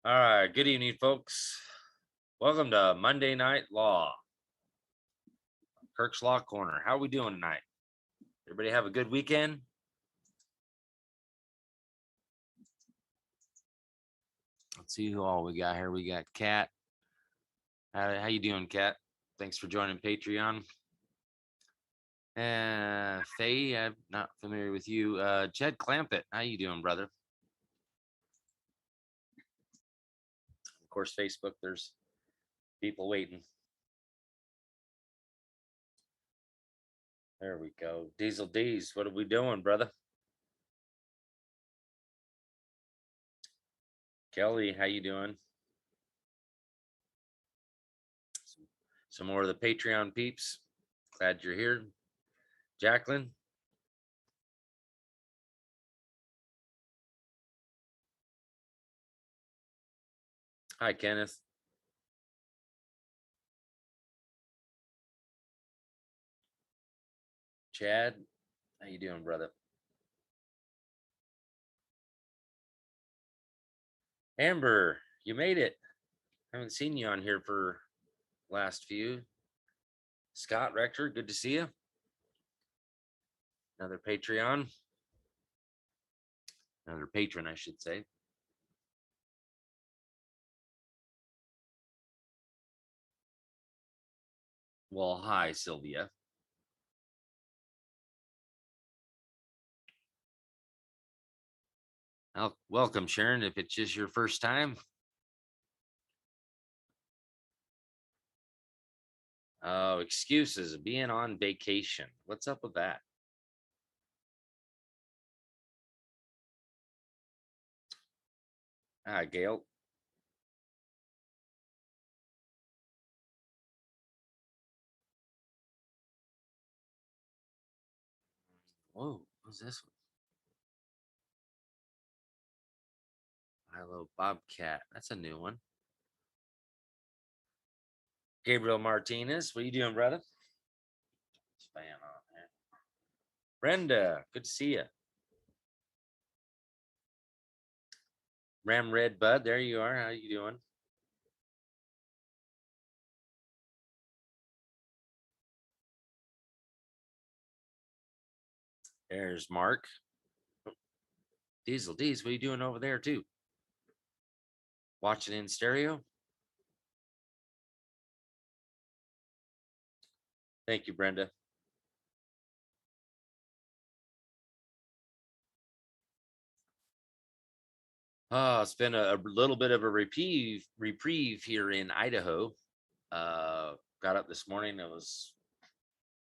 All right, good evening, folks. Welcome to Monday Night Law, Kirk's Law Corner. How are we doing tonight? Everybody have a good weekend? Let's see who all we got here. We got Kat. How you doing, Kat? Thanks for joining Patreon. Faye, I'm not familiar with you. Jed Clampett, how you doing, brother? Of course, Facebook, there's people waiting. There we go. Diesel D's, what are we doing, brother? Kelly, how you doing? Some more of the Patreon peeps. Glad you're here. Jacqueline. Hi, Kenneth. Chad, how you doing, brother? Amber, you made it. Haven't seen you on here for last few. Scott Rector, good to see you. Another Patreon. Another patron, I should say. Well, hi, Sylvia. Welcome, Sharon, if it's just your first time. Oh, excuses of being on vacation. What's up with that? Hi, Gail. Whoa, what's this one? Hello, Bobcat. That's a new one. Gabriel Martinez, what are you doing, brother? Fan on there. Brenda, good to see you. Ram Red Bud, there you are. How you doing? There's Mark. Diesel D's, what are you doing over there too? Watching in stereo? Thank you, Brenda. It's been a little bit of a reprieve here in Idaho. Got up this morning. It was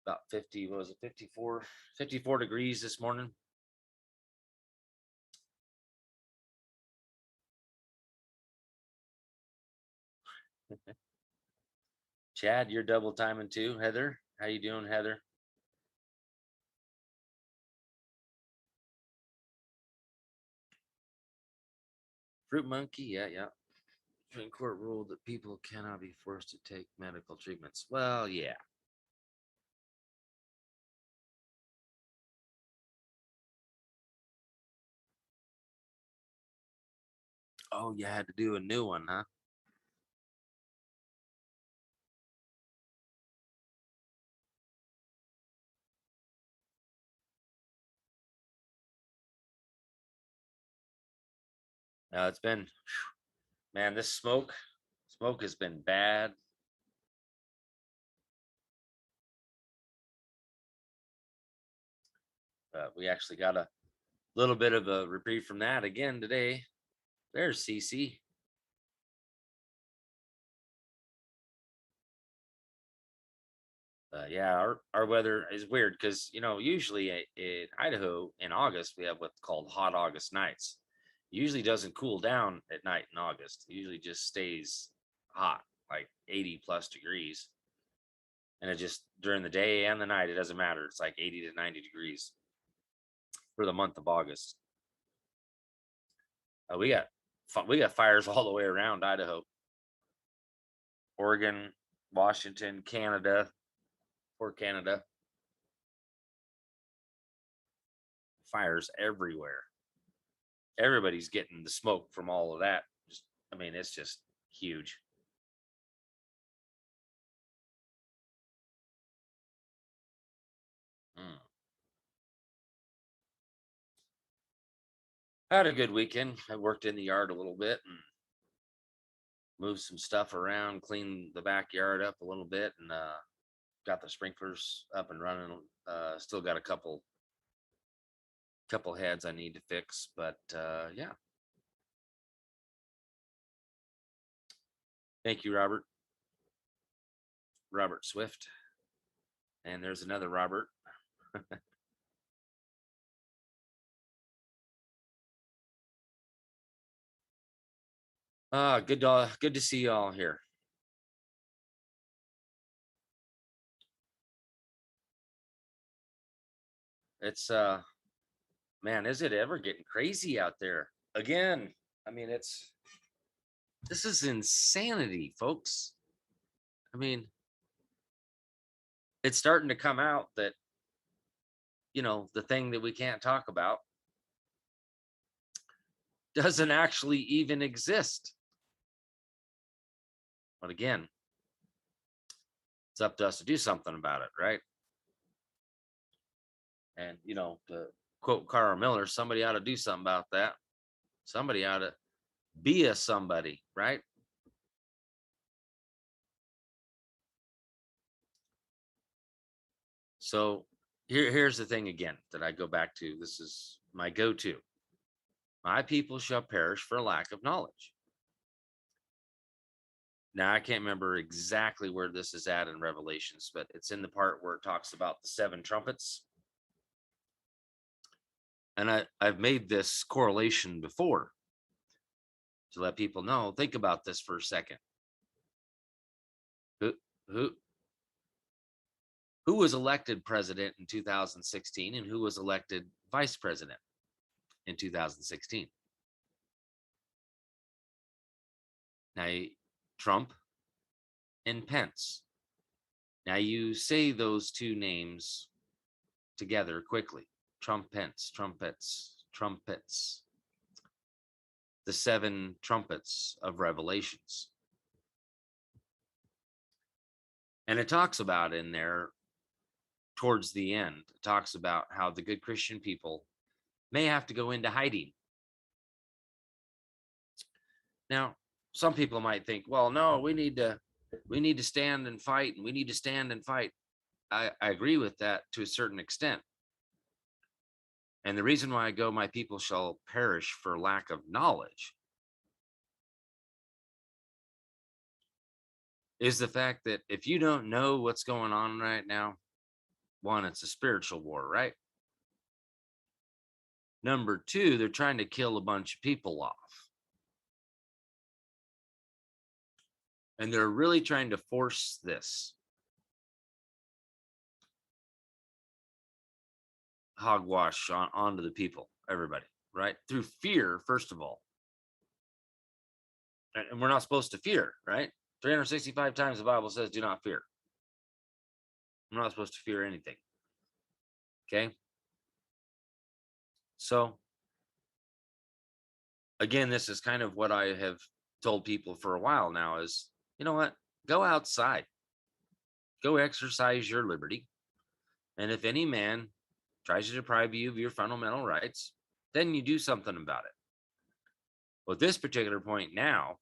about 50, what was it, 54 degrees this morning. Chad, you're double timing too. Heather, how you doing, Heather? Fruit Monkey, yeah. Supreme Court ruled that people cannot be forced to take medical treatments. Well, yeah. Oh, you had to do a new one, huh? It's been, man, this smoke has been bad. We actually got a little bit of a reprieve from that again today. There's CC. Yeah, our weather is weird because usually in Idaho in August we have what's called hot August nights. Usually doesn't cool down at night in August. It usually just stays hot, like 80 plus degrees, and it just during the day and the night it doesn't matter. It's like 80 to 90 degrees for the month of August. We got fires all the way around Idaho, Oregon, Washington, Canada, poor Canada. Fires everywhere. Everybody's getting the smoke from all of that, just I mean, it's just huge. Mm. I had a good weekend. I worked in the yard a little bit and moved some stuff around, cleaned the backyard up a little bit, and got the sprinklers up and running. Still got a couple heads I need to fix, but yeah. Thank you, Robert Swift, and there's another Robert. Good to see you all here. It's man, is it ever getting crazy out there again? I mean, this is insanity, folks. I mean, it's starting to come out that, the thing that we can't talk about doesn't actually even exist. But again, it's up to us to do something about it, right? And to quote Carl Miller, somebody ought to do something about that. Somebody ought to be a somebody, right? So here's the thing again that I go back to. This is my go-to. My people shall perish for lack of knowledge. Now I can't remember exactly where this is at in Revelations, but it's in the part where it talks about the seven trumpets. And I've made this correlation before to let people know. Think about this for a second. Who who who was elected president in 2016 and who was elected vice president in 2016? Now, Trump and Pence. Now, you say those two names together quickly. Trumpets, trumpets, trumpets. The seven trumpets of Revelations. And it talks about in there towards the end, it talks about how the good Christian people may have to go into hiding. Now, some people might think, well, no, we need to stand and fight, and we need to stand and fight. I agree with that to a certain extent. And the reason why I go, my people shall perish for lack of knowledge, is the fact that if you don't know what's going on right now, one, it's a spiritual war, right? Number two, they're trying to kill a bunch of people off. And they're really trying to force this hogwash onto the people, everybody, right? Through fear, first of all. And we're not supposed to fear, right? 365 times the Bible says, do not fear. I'm not supposed to fear anything. Okay. So, again, this is kind of what I have told people for a while now is, you know what? Go outside, go exercise your liberty. And if any man tries to deprive you of your fundamental rights, then you do something about it. Well, at this particular point now,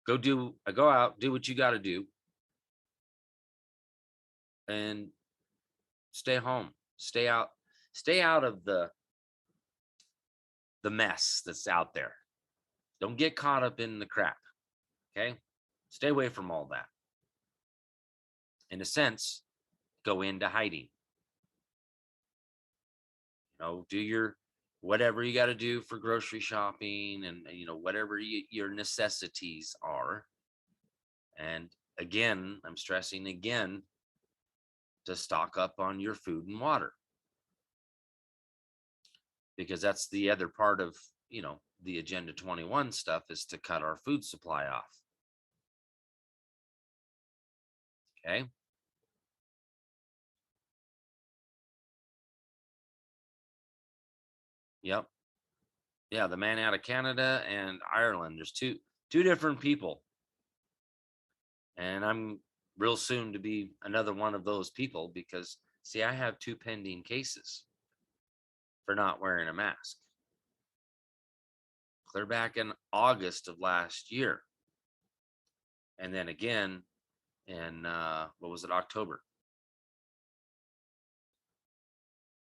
go out, do what you got to do, and stay home, stay out of the mess that's out there. Don't get caught up in the crap. Okay. Stay away from all that. In a sense, go into hiding. Do your whatever you got to do for grocery shopping and whatever your necessities are. And again, I'm stressing again to stock up on your food and water, because that's the other part of the Agenda 21 stuff, is to cut our food supply off. Okay. Yep. Yeah, the man out of Canada and Ireland. There's two different people, and I'm real soon to be another one of those people because see, I have two pending cases for not wearing a mask. Clear back in August of last year, and then again in what was it, October.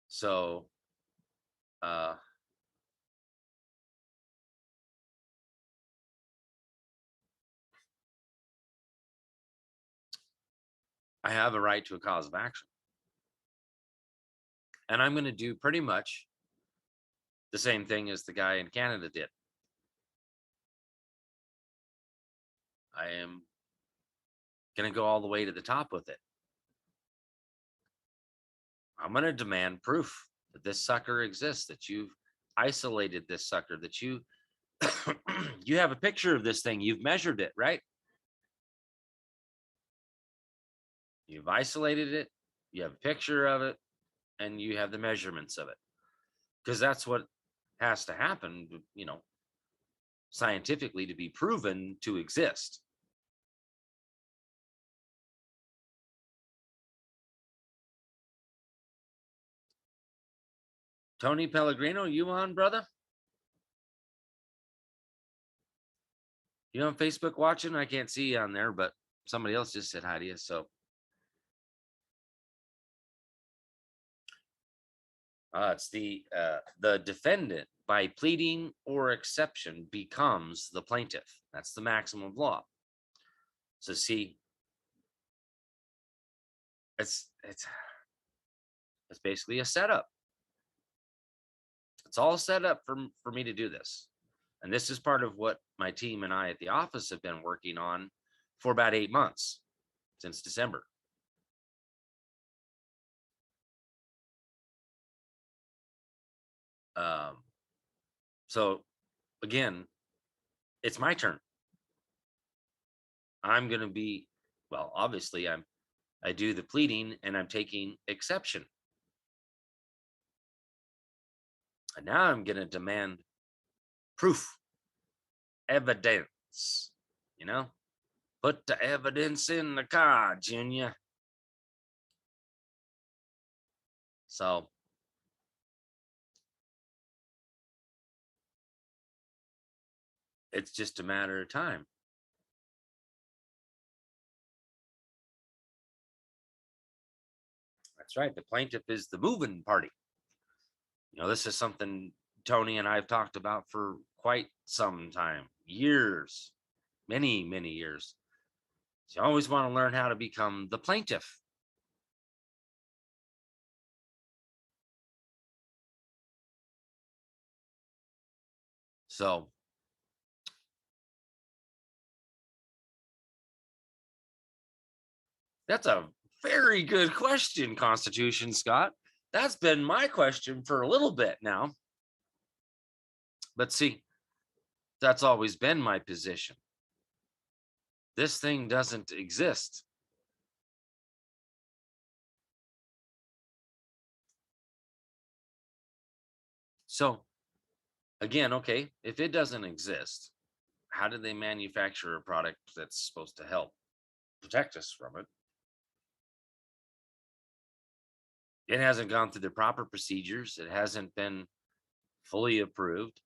So uh, I have a right to a cause of action, and I'm going to do pretty much the same thing as the guy in Canada did. I am going to go all the way to the top with it. I'm going to demand proof that this sucker exists, that you've isolated this sucker, that you you have a picture of this thing, you've measured it, right? You've isolated it, you have a picture of it, and you have the measurements of it. Because that's what has to happen, scientifically to be proven to exist. Tony Pellegrino, you on, brother? You on Facebook watching? I can't see you on there, but somebody else just said hi to you. So it's the defendant by pleading or exception becomes the plaintiff. That's the maximum of law. So see, it's basically a setup. It's all set up for me to do this, and this is part of what my team and I at the office have been working on for about 8 months since December. Um, so again, it's my turn. I'm going to be, well, obviously I do the pleading and I'm taking exception. And now I'm going to demand proof, evidence, you know, put the evidence in the car, Junior. So it's just a matter of time. That's right. The plaintiff is the moving party. This is something Tony and I have talked about for quite some time, years, many, many years. So you always want to learn how to become the plaintiff. So that's a very good question, Constitution Scott. That's been my question for a little bit now. But see, that's always been my position. This thing doesn't exist. So, again, okay, if it doesn't exist, how did they manufacture a product that's supposed to help protect us from it? It hasn't gone through the proper procedures, it hasn't been fully approved.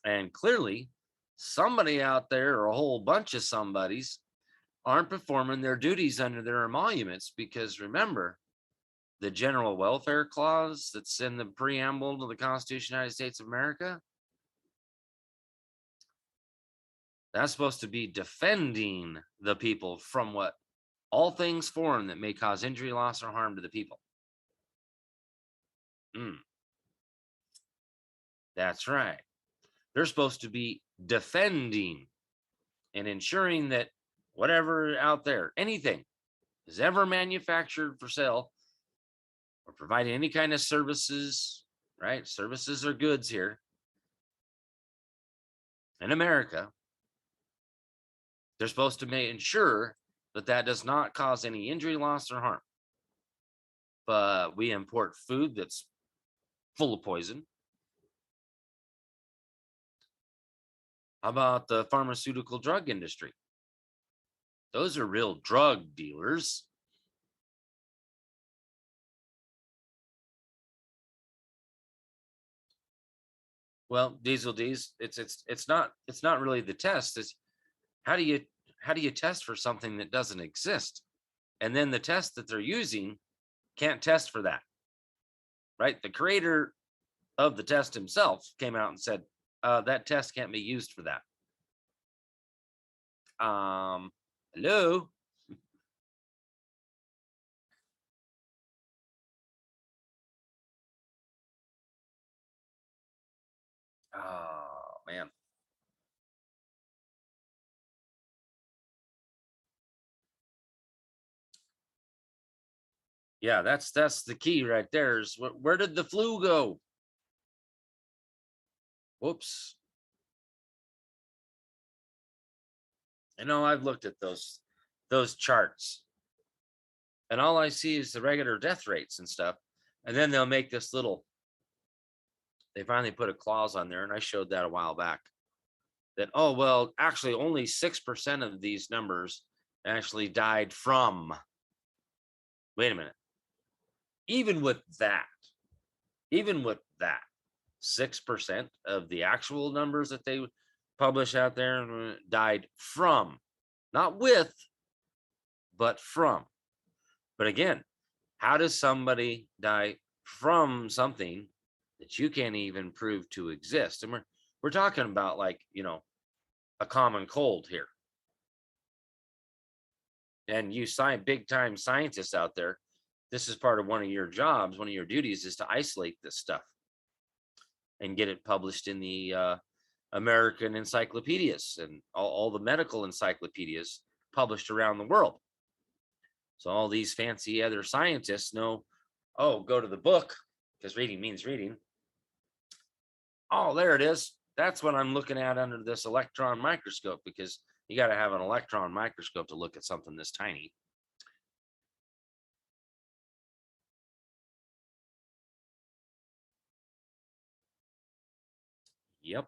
And clearly, somebody out there, or a whole bunch of somebodies, aren't performing their duties under their emoluments because remember, the general welfare clause that's in the preamble to the Constitution of the United States of America, that's supposed to be defending the people from what all things foreign that may cause injury, loss, or harm to the people. That's right. They're supposed to be defending and ensuring that whatever out there, anything is ever manufactured for sale or providing any kind of services, right? Services or goods here in America, they're supposed to ensure that that does not cause any injury, loss, or harm. But we import food that's full of poison. How about the pharmaceutical drug industry? Those are real drug dealers. Well, Diesel D's, it's not really the test. It's how do you test for something that doesn't exist? And then the test that they're using can't test for that. Right? The creator of the test himself came out and said, that test can't be used for that. Hello? Oh, man. Yeah, that's the key right there. Is where did the flu go? Whoops. I know I've looked at those charts, and all I see is the regular death rates and stuff. And then they'll make this little. They finally put a clause on there, and I showed that a while back. That well, actually, only 6% of these numbers actually died from. Wait a minute. Even with that, 6% of the actual numbers that they publish out there died from, not with, but from. But again, how does somebody die from something that you can't even prove to exist? And we're talking about, like, a common cold here. And you big time scientists out there, this is part of one of your jobs, one of your duties is to isolate this stuff and get it published in the American encyclopedias and all the medical encyclopedias published around the world. So all these fancy other scientists know, go to the book, because reading means reading. Oh, there it is. That's what I'm looking at under this electron microscope, because you got to have an electron microscope to look at something this tiny. Yep.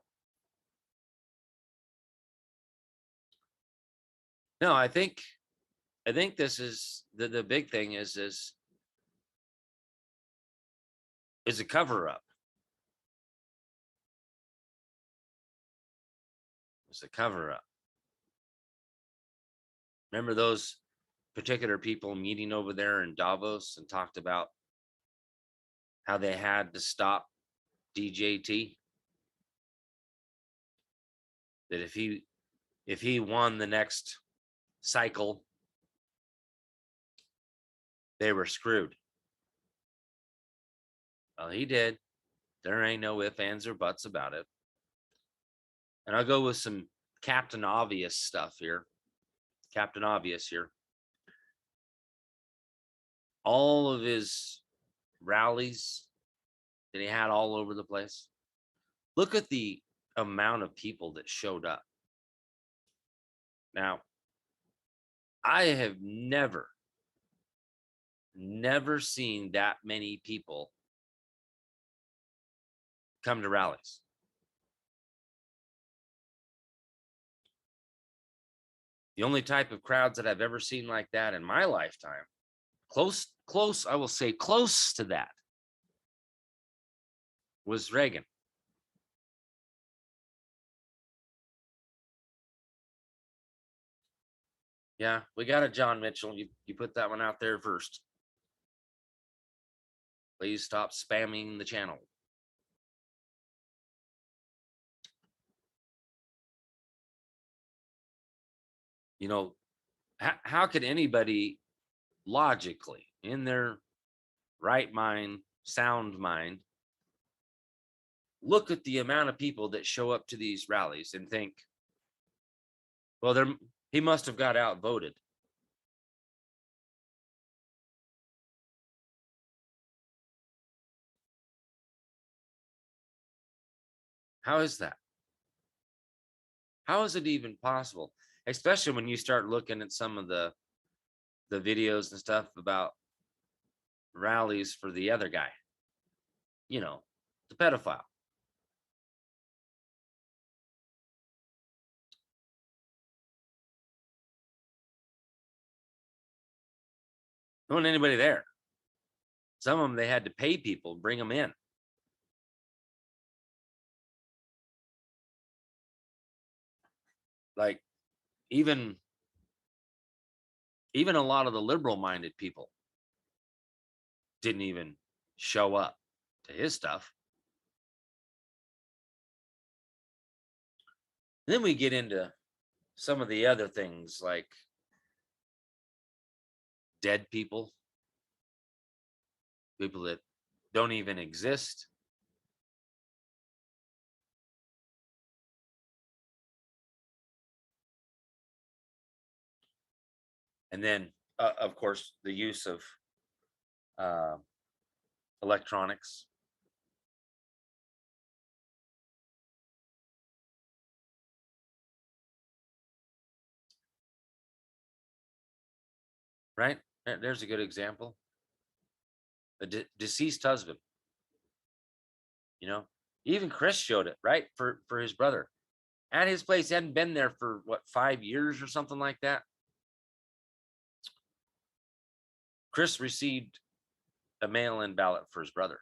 No, I think this is the big thing is a cover up. It's a cover up. Remember those particular people meeting over there in Davos and talked about how they had to stop DJT? That if he won the next cycle, they were screwed. Well, he did. There ain't no ifs, ands, or buts about it. And I'll go with some Captain Obvious stuff here. Captain Obvious here. All of his rallies that he had all over the place. Look at the amount of people that showed up. Now, I have never seen that many people come to rallies. The only type of crowds that I've ever seen like that in my lifetime, close, I will say close to that, was Reagan. Yeah, we got it, John Mitchell. You put that one out there first. Please stop spamming the channel. How could anybody logically, in their right mind, sound mind, look at the amount of people that show up to these rallies and think, well, he must have got outvoted? How is that? How is it even possible? Especially when you start looking at some of the videos and stuff about rallies for the other guy. the pedophile. There wasn't anybody there. Some of them, they had to pay people, bring them in. Like even a lot of the liberal minded people didn't even show up to his stuff. And then we get into some of the other things like dead people, people that don't even exist. And then, of course, the use of uh, electronics. Right? There's a good example. A deceased husband. You know, even Chris showed it, right? For his brother. At his place, he hadn't been there for what, 5 years or something like that. Chris received a mail-in ballot for his brother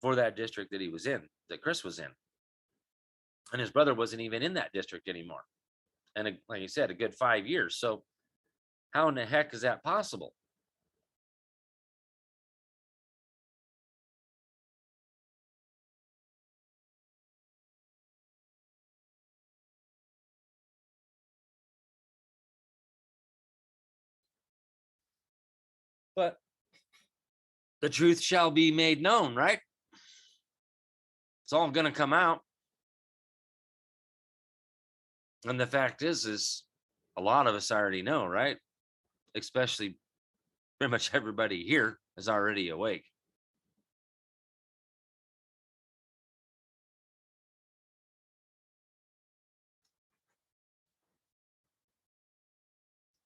for that district that he was in, that Chris was in. And his brother wasn't even in that district anymore. And like you said, a good 5 years. So how in the heck is that possible? But the truth shall be made known, right? It's all going to come out. And the fact is a lot of us already know, right? Especially pretty much everybody here is already awake.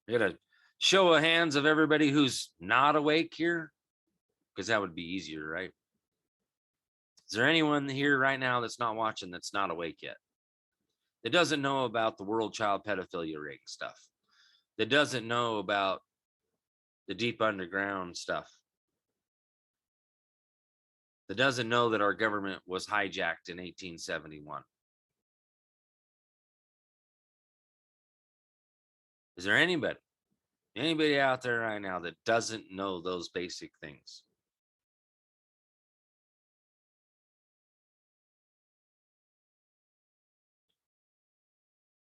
We got a show of hands of everybody who's not awake here, because that would be easier, right? Is there anyone here right now that's not watching that's not awake yet? That doesn't know about the world child pedophilia ring stuff? That doesn't know about the deep underground stuff? That doesn't know that our government was hijacked in 1871? Is there anybody out there right now that doesn't know those basic things?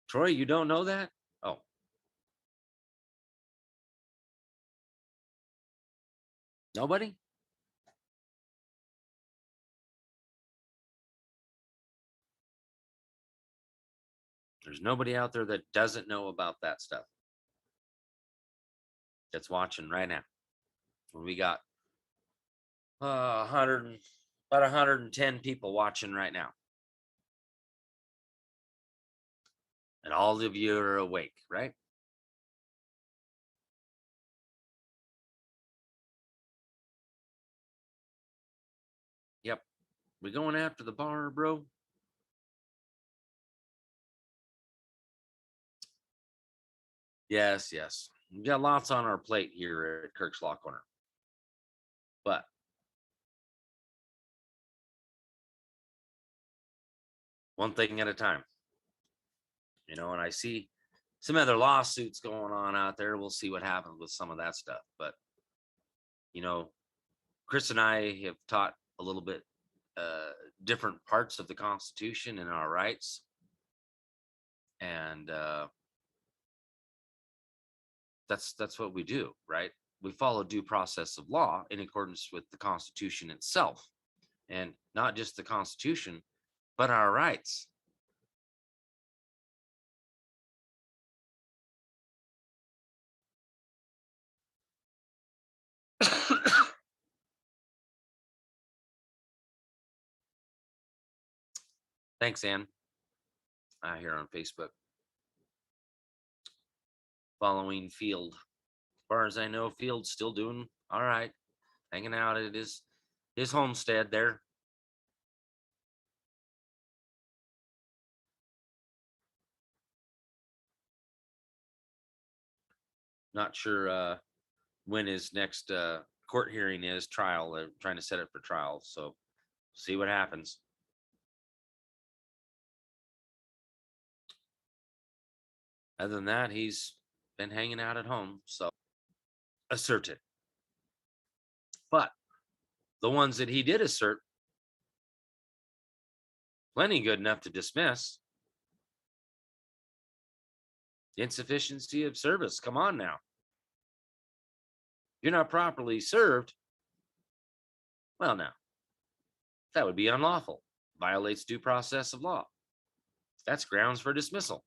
Troy, you don't know that? Oh, nobody? There's nobody out there that doesn't know about that stuff that's watching right now. When we got 100, about 110 people watching right now. And all of you are awake, right? Yep. We going after the bar, bro? Yes, yes. We got lots on our plate here at Kirk's Law Corner. But one thing at a time. And I see some other lawsuits going on out there. We'll see what happens with some of that stuff. But, you know, Chris and I have taught a little bit different parts of the Constitution and our rights. And that's what we do, right? We follow due process of law in accordance with the Constitution itself, and not just the Constitution, but our rights. Thanks, Ann. Here on Facebook. Following Field. As far as I know, Field's still doing all right. hanging out at his homestead there. Not sure when his next court hearing is, trial. They're trying to set it for trial, so see what happens. Other than that, he's been hanging out at home, so asserted. But the ones that he did assert, plenty good enough to dismiss. Insufficiency of service. Come on now. You're not properly served. Well, now, that would be unlawful. Violates due process of law. That's grounds for dismissal.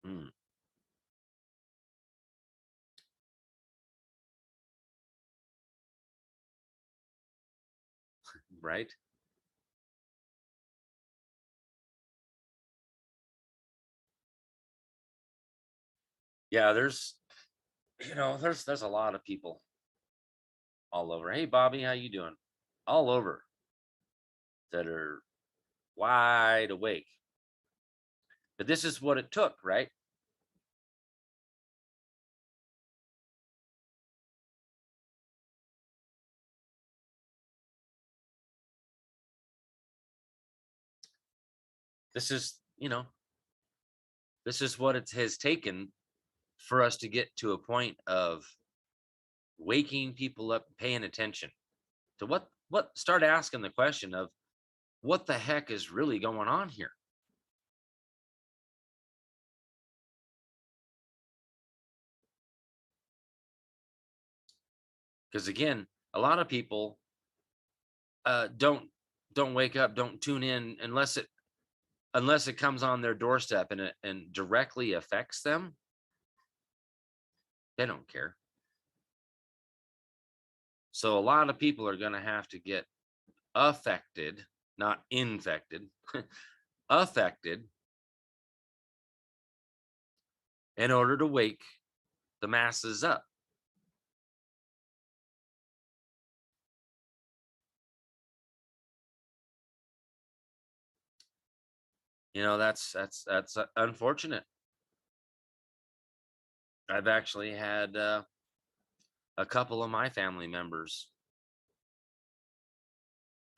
Hmm. Right? Yeah, there's a lot of people all over. Hey Bobby, how you doing? All over that are wide awake. But this is what it took, right? This is, this is what it has taken for us to get to a point of waking people up, paying attention to what start asking the question of what the heck is really going on here. Because again, a lot of people don't wake up, don't tune in unless it comes on their doorstep and directly affects them. They don't care. So a lot of people are going to have to get affected, not infected, affected, in order to wake the masses up. That's unfortunate. I've actually had a couple of my family members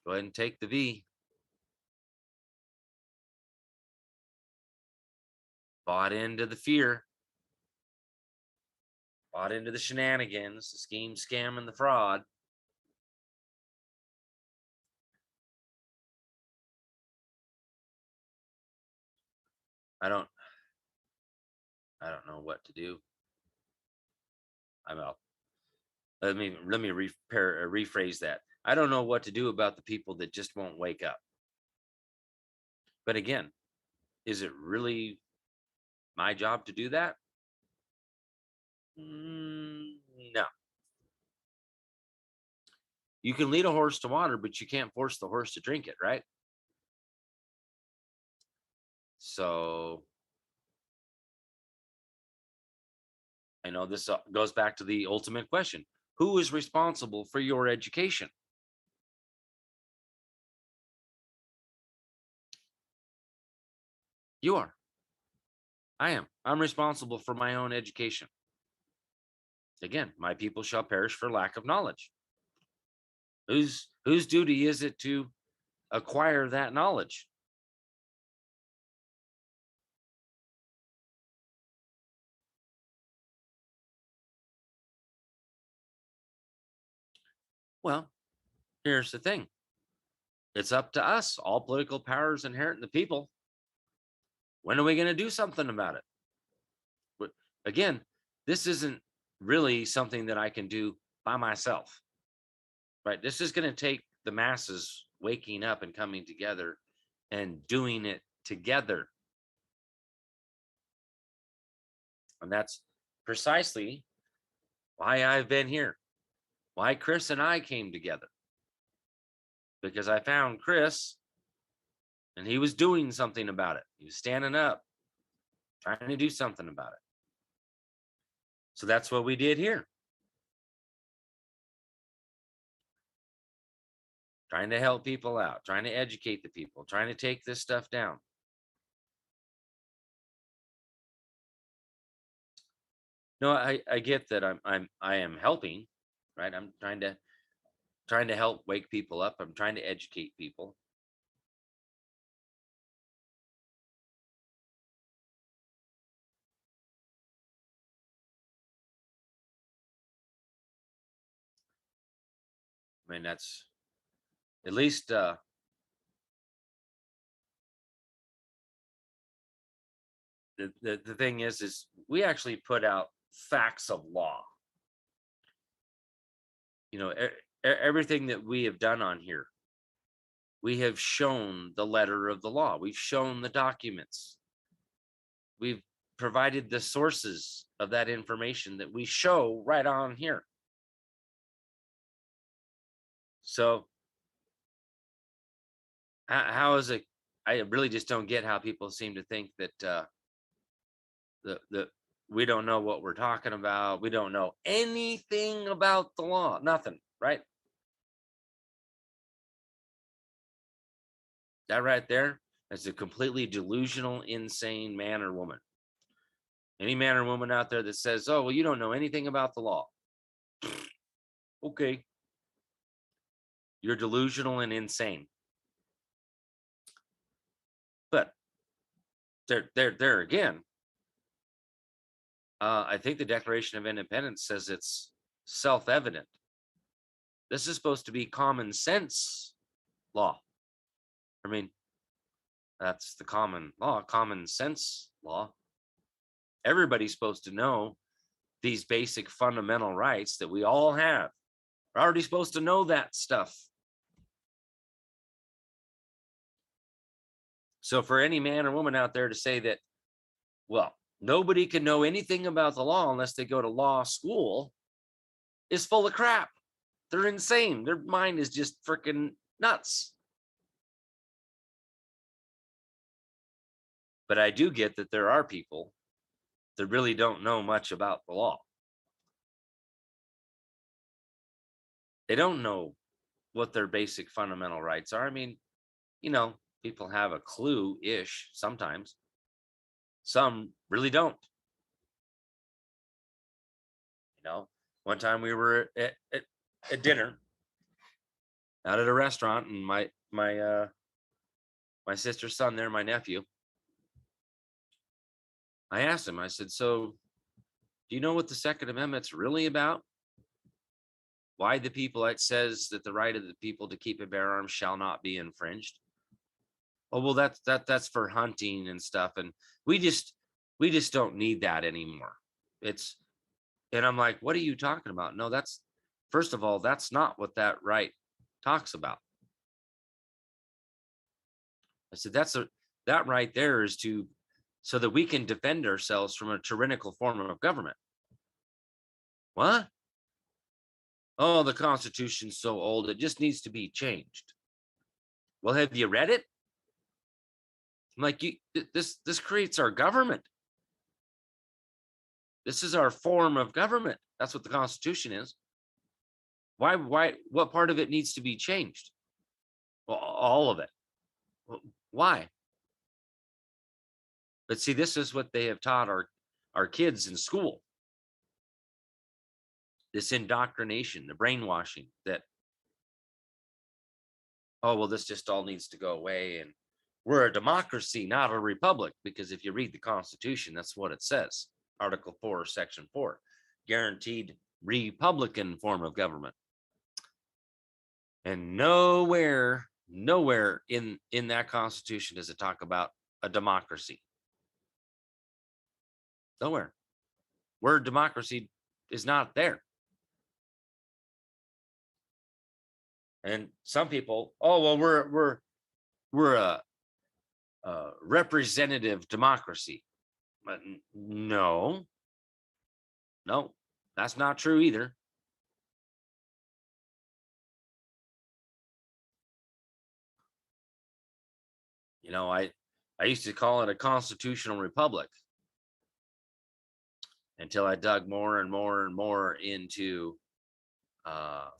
go ahead and take the V. Bought into the fear, bought into the shenanigans, the scheme, scam, and the fraud. I don't, I don't know what to do. I'm out. Let me rephrase that. I don't know what to do about the people that just won't wake up. But again, is it really my job to do that? No. You can lead a horse to water, but you can't force the horse to drink it, right? So I know this goes back to the ultimate question: who is responsible for your education? You are. I am. I'm responsible for my own education. Again, my people shall perish for lack of knowledge. Whose duty is it to acquire that knowledge? Well, here's the thing. It's up to us. All political power is inherent in the people. When are we going to do something about it? Again, this isn't really something that I can do by myself, right? This is going to take the masses waking up and coming together and doing it together. And that's precisely why I've been here, why Chris and I came together. Because I found Chris and he was doing something about it. He was standing up, trying to do something about it. So that's what we did here. Trying to help people out, trying to educate the people, trying to take this stuff down. No, I get that I am helping, right? I'm trying to help wake people up. I'm trying to educate people. I mean, that's at least the thing is we actually put out facts of law. You know, everything that we have done on here, we have shown the letter of the law. We've shown the documents. We've provided the sources of that information that we show right on here. So how is it? I really just don't get how people seem to think that the we don't know what we're talking about. We don't know anything about the law. Nothing, right? That right there is a completely delusional, insane man or woman. Any man or woman out there that says, "Oh, well, you don't know anything about the law." Okay, you're delusional and insane. But there again, I think the Declaration of Independence says it's self-evident. This is supposed to be common sense law. I mean, that's the common law, common sense law. Everybody's supposed to know these basic fundamental rights that we all have. We're already supposed to know that stuff. So for any man or woman out there to say that, well, nobody can know anything about the law unless they go to law school is full of crap. They're insane. Their mind is just freaking nuts. But I do get that there are people that really don't know much about the law. They don't know what their basic fundamental rights are. I mean, you know, people have a clue-ish sometimes. Some really don't. You know, one time we were at dinner out at a restaurant, and my sister's son there, my nephew, I asked him, I said, "So do you know what the Second Amendment's really about? Why the people, it says that the right of the people to keep and bear arms shall not be infringed." Oh, well, that's for hunting and stuff, and we just don't need that anymore. It's And I'm like, "What are you talking about?" No, that's, first of all, that's not what that right talks about. I said, that right there is to, so that we can defend ourselves from a tyrannical form of government. What? Oh, the Constitution's so old, it just needs to be changed. Well, have you read it? I'm like, this creates our government. This is our form of government. That's what the Constitution is. What part of it needs to be changed? Well, all of it. Well, why? But see, this is what they have taught our kids in school. This indoctrination, the brainwashing that, oh, well, this just all needs to go away. And we're a democracy, not a republic. Because if you read the Constitution, that's what it says. Article 4, Section 4, guaranteed Republican form of government. And nowhere in that Constitution does it talk about a democracy. Nowhere. Word democracy is not there. And some people, oh, well, we're a representative democracy. But no. That's not true either. I used to call it a constitutional republic until I dug more and more and more into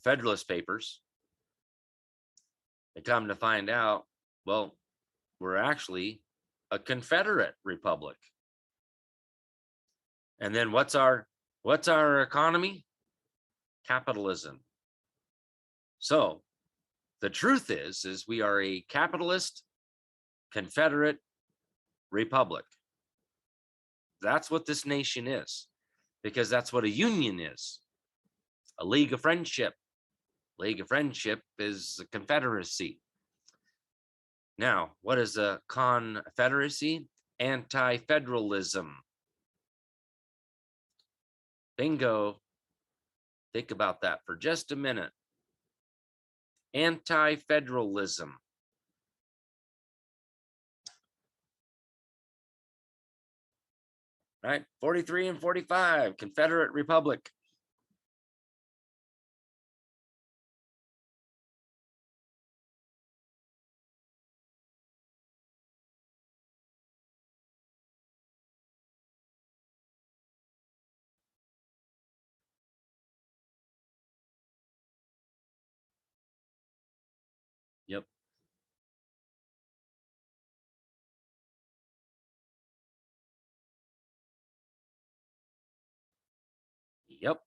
Federalist Papers and come to find out, well, we're actually a Confederate republic. And then what's our economy? Capitalism. So the truth is we are a capitalist Confederate republic. That's what this nation is, because that's what a union is. A league of friendship. League of friendship is a confederacy. Now, what is a confederacy? Anti-federalism. Bingo. Think about that for just a minute. Anti-federalism. Right? 43 and 45, Confederate Republic. Yep. Yep.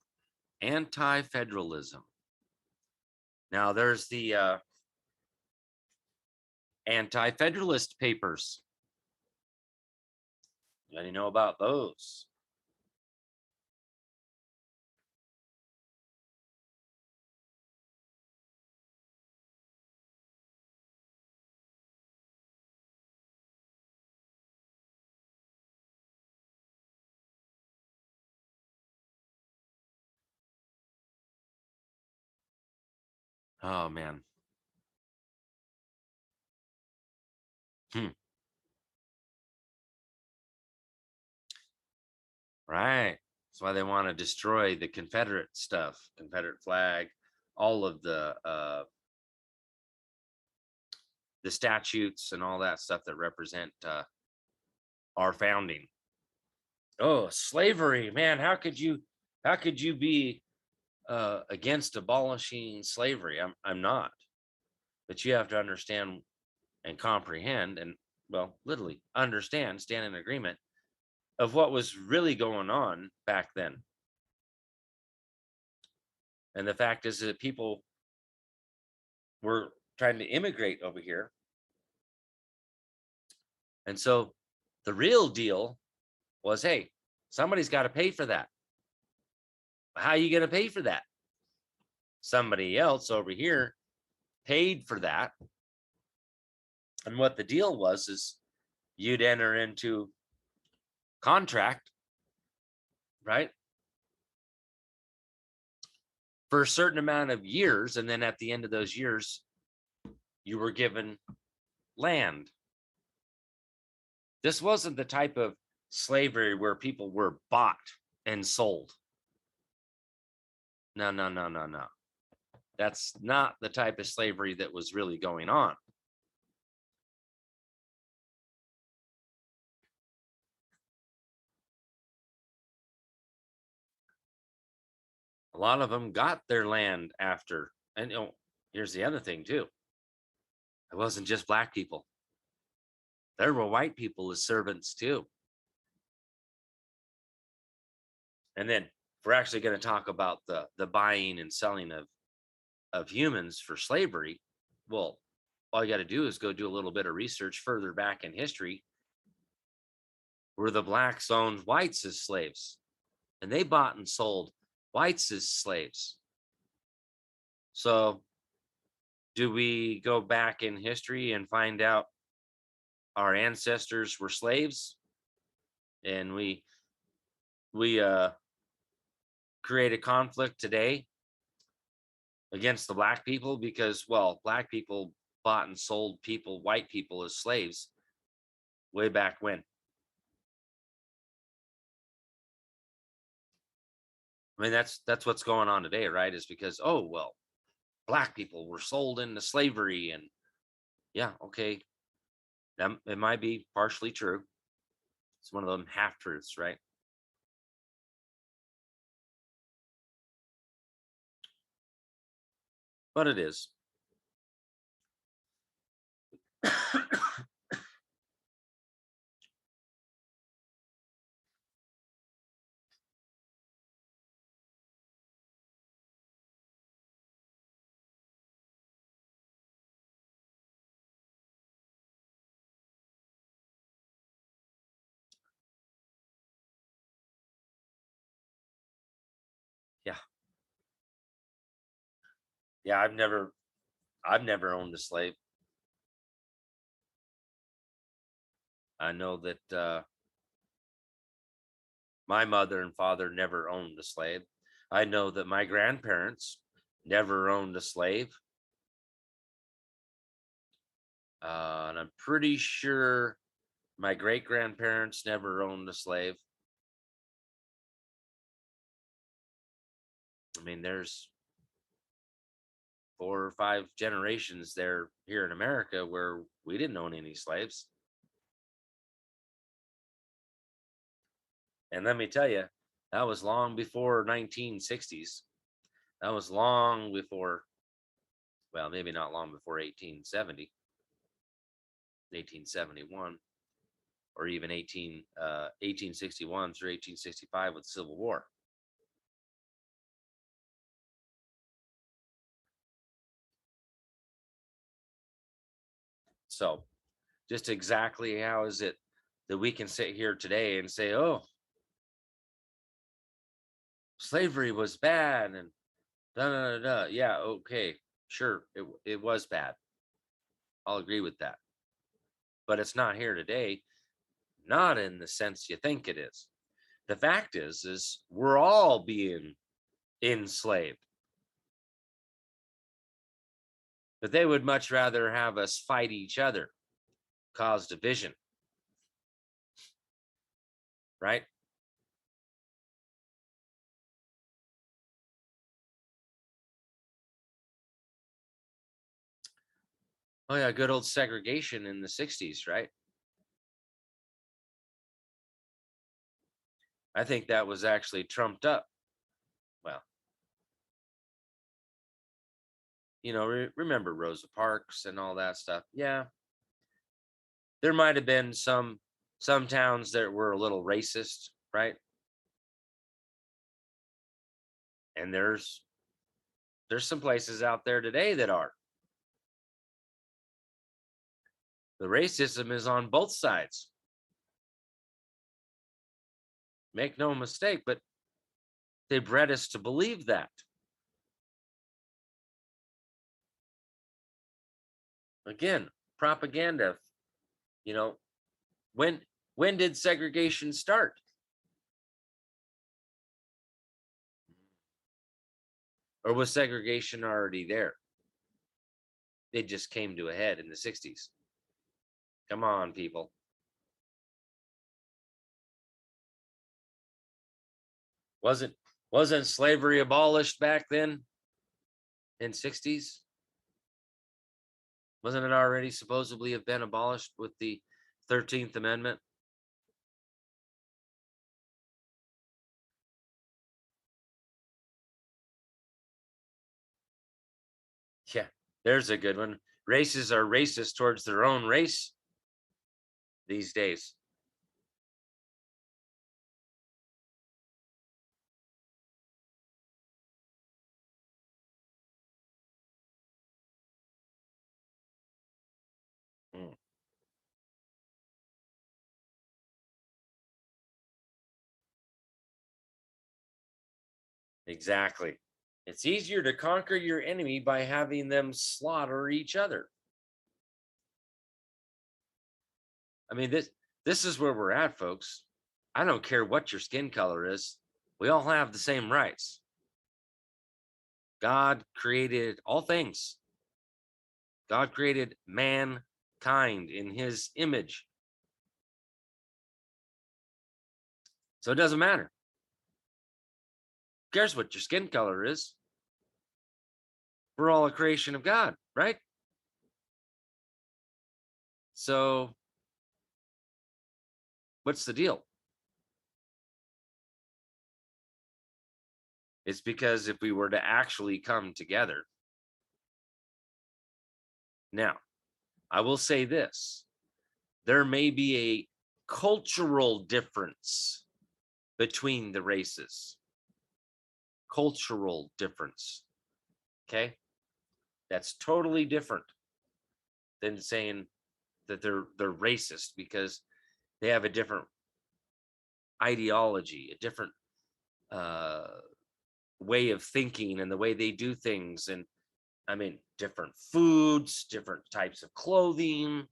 Anti-federalism. Now there's the anti-federalist papers. Let you know about those. Oh man. Hmm. Right. That's why they want to destroy the Confederate stuff, Confederate flag, all of the statutes and all that stuff that represent our founding. Oh, slavery, man! How could you be against abolishing slavery? I'm not, but you have to understand and comprehend, and well, literally understand, stand in agreement of what was really going on back then. And the fact is that people were trying to immigrate over here, and so the real deal was, hey, somebody's got to pay for that. How are you going to pay for that? Somebody else over here paid for that. And what the deal was is you'd enter into contract, right? For a certain amount of years. And then at the end of those years, you were given land. This wasn't the type of slavery where people were bought and sold. No, no, no, no, no. That's not the type of slavery that was really going on. A lot of them got their land after. And here's the other thing too. It wasn't just black people. There were white people as servants too. And then if we're actually going to talk about the buying and selling of humans for slavery, well, all you got to do is go do a little bit of research further back in history, where the blacks owned whites as slaves, and they bought and sold whites as slaves. So do we go back in history and find out our ancestors were slaves, and we create a conflict today against the black people because, well, black people bought and sold white people as slaves way back when? I mean, that's what's going on today, right? Is because, oh well, black people were sold into slavery, and yeah, okay, it might be partially true. It's one of them half truths, right? But it is. Yeah, yeah. I've never owned a slave. I know that my mother and father never owned a slave. I know that my grandparents never owned a slave. And I'm pretty sure my great grandparents never owned a slave. I mean, there's 4 or 5 generations there here in America where we didn't own any slaves. And let me tell you, that was long before 1960s. That was long before, well, maybe not long before 1870, 1871, or even 1861 through 1865 with the Civil War. So, just exactly how is it that we can sit here today and say, oh, slavery was bad and da da da da. Yeah, okay, sure, it was bad. I'll agree with that. But it's not here today, not in the sense you think it is. The fact is we're all being enslaved. But they would much rather have us fight each other, cause division, right? Oh yeah, good old segregation in the 60s, right? I think that was actually trumped up. Well, remember Rosa Parks and all that stuff. Yeah, there might have been some towns that were a little racist, right? And there's some places out there today that are. The racism is on both sides. Make no mistake, but they bred us to believe that. Again, propaganda. You know, when when did segregation start? Or was segregation already there? It just came to a head in the 60s. Come on, people. Wasn't slavery abolished back then in 60s? Wasn't it already supposedly have been abolished with the 13th Amendment? Yeah, there's a good one. Races are racist towards their own race these days. Mm, exactly. It's easier to conquer your enemy by having them slaughter each other. I mean, this is where we're at, folks. I don't care what your skin color is. We all have the same rights. God created all things. God created mankind in his image. So it doesn't matter. cares what your skin color is? We're all a creation of God, right? So what's the deal? It's because if we were to actually come together. Now, I will say this. There may be a cultural difference between the races. Cultural difference. Okay? That's totally different than saying that they're racist because they have a different ideology, a different uh, way of thinking and the way they do things. And I mean, different foods, different types of clothing,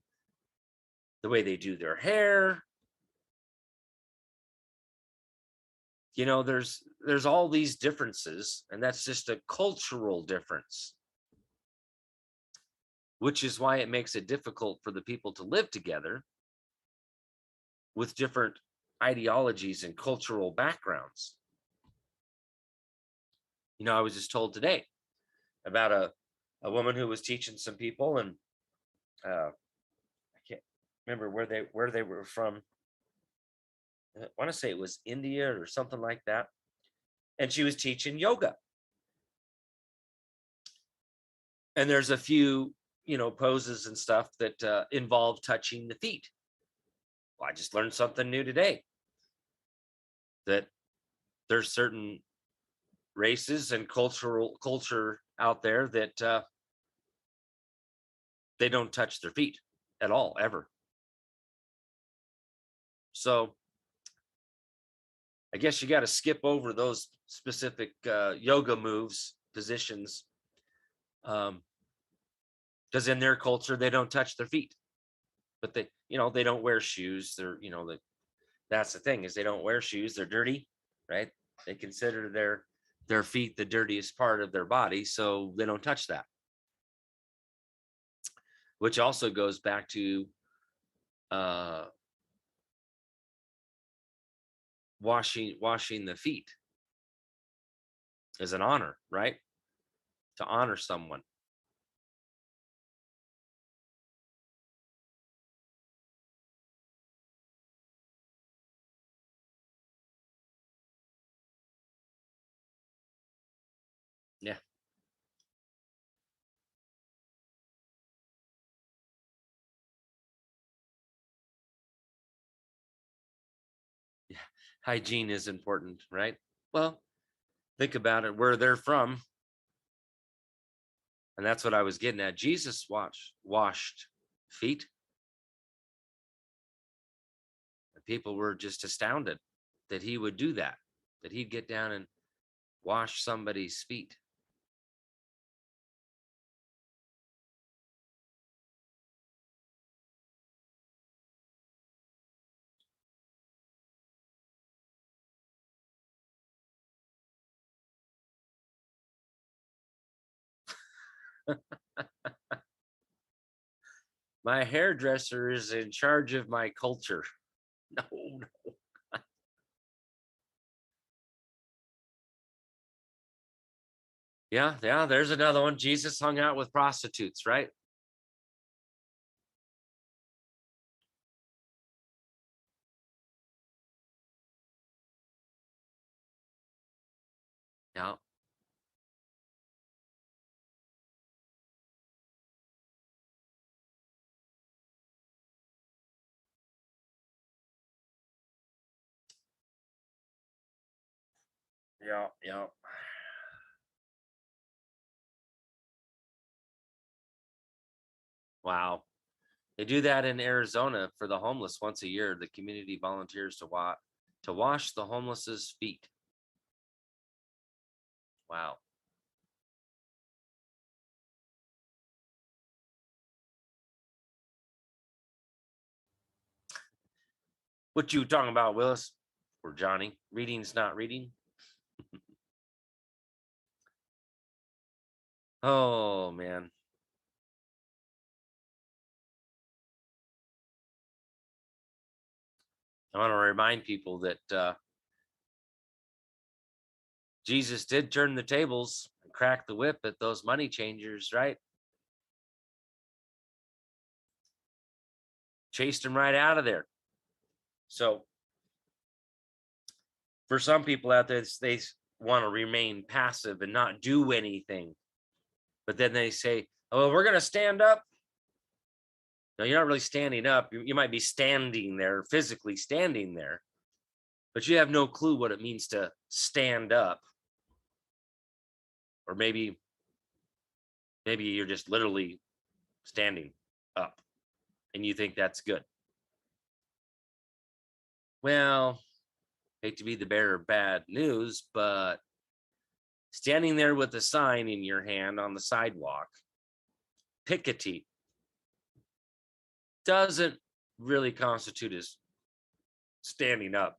the way they do their hair. You know, there's all these differences, and that's just a cultural difference, which is why it makes it difficult for the people to live together with different ideologies and cultural backgrounds. You know, I was just told today about a woman who was teaching some people, and I can't remember where they were from. I want to say it was India or something like that, and she was teaching yoga. And there's a few, poses and stuff that involve touching the feet. Well, I just learned something new today that there's certain races and culture out there that they don't touch their feet at all ever. So I guess you got to skip over those specific yoga moves, positions, because in their culture they don't touch their feet. But they don't wear shoes. That's the thing is they don't wear shoes. They're dirty, right? They consider their feet the dirtiest part of their body, so they don't touch that. Which also goes back to uh, washing the feet is an honor, right? To honor someone. Yeah, yeah. Hygiene is important, right? Well, think about it, where they're from, and that's what I was getting at. Jesus washed feet. And people were just astounded that he would do that, that he'd get down and wash somebody's feet. My hairdresser is in charge of my culture. No, no. Yeah, yeah, there's another one. Jesus hung out with prostitutes, right? Yeah, yeah, yeah. Wow. They do that in Arizona for the homeless once a year. The community volunteers to wash the homeless's feet. Wow. What you talking about, Willis? Or Johnny? Reading's not reading. Oh man. I want to remind people that Jesus did turn the tables and crack the whip at those money changers, right? Chased them right out of there. So for some people out there, they want to remain passive and not do anything. But then they say, oh, we're going to stand up. No, you're not really standing up. You might be standing there, physically standing there, but you have no clue what it means to stand up. Or maybe you're just literally standing up and you think that's good. Well, hate to be the bearer of bad news, but standing there with a sign in your hand on the sidewalk, picketing, doesn't really constitute as standing up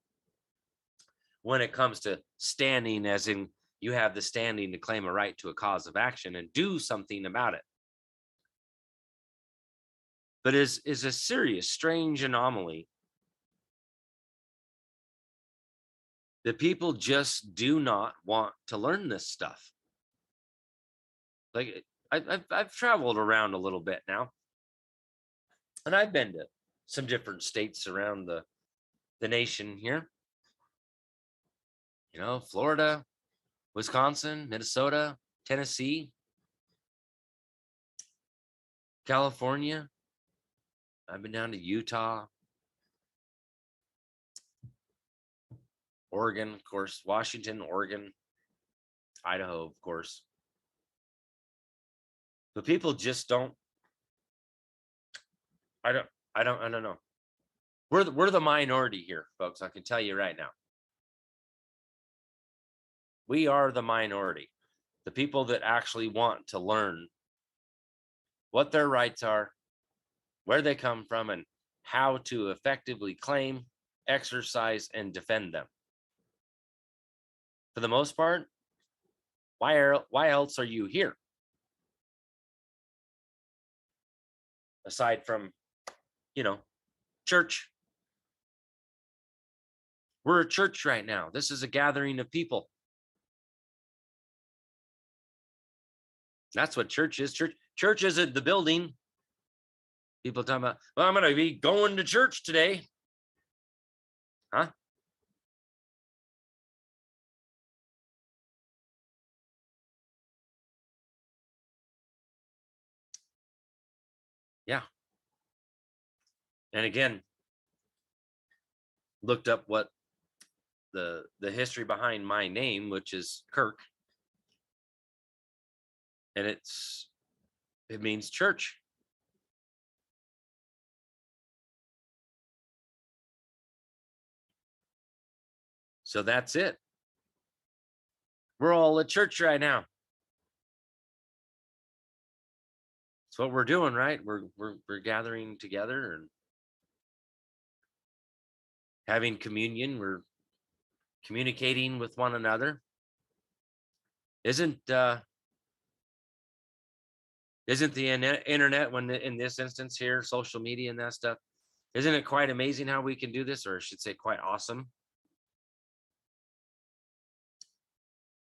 when it comes to standing, as in you have the standing to claim a right to a cause of action and do something about it. But is a serious, strange anomaly that people just do not want to learn this stuff. Like I've traveled around a little bit now, and I've been to some different states around the nation here. You know, Florida, Wisconsin, Minnesota, Tennessee, California. I've been down to Utah, Oregon, of course, Washington, Oregon, Idaho, of course. But people just don't. I don't know. We're the minority here, folks. I can tell you right now. We are the minority. The people that actually want to learn what their rights are, where they come from, and how to effectively claim, exercise, and defend them. For the most part, why else are you here? Aside from, church. We're a church right now. This is a gathering of people. That's what church is. Church isn't the building. People talking about, well, I'm going to be going to church today. Huh? Yeah. And again, looked up what the history behind my name, which is Kirk. And it means church. So that's it. We're all at church right now. It's what we're doing, right? We're gathering together and having communion. We're communicating with one another. Isn't the internet, when in this instance here, social media and that stuff, isn't it quite amazing how we can do this, or I should say quite awesome?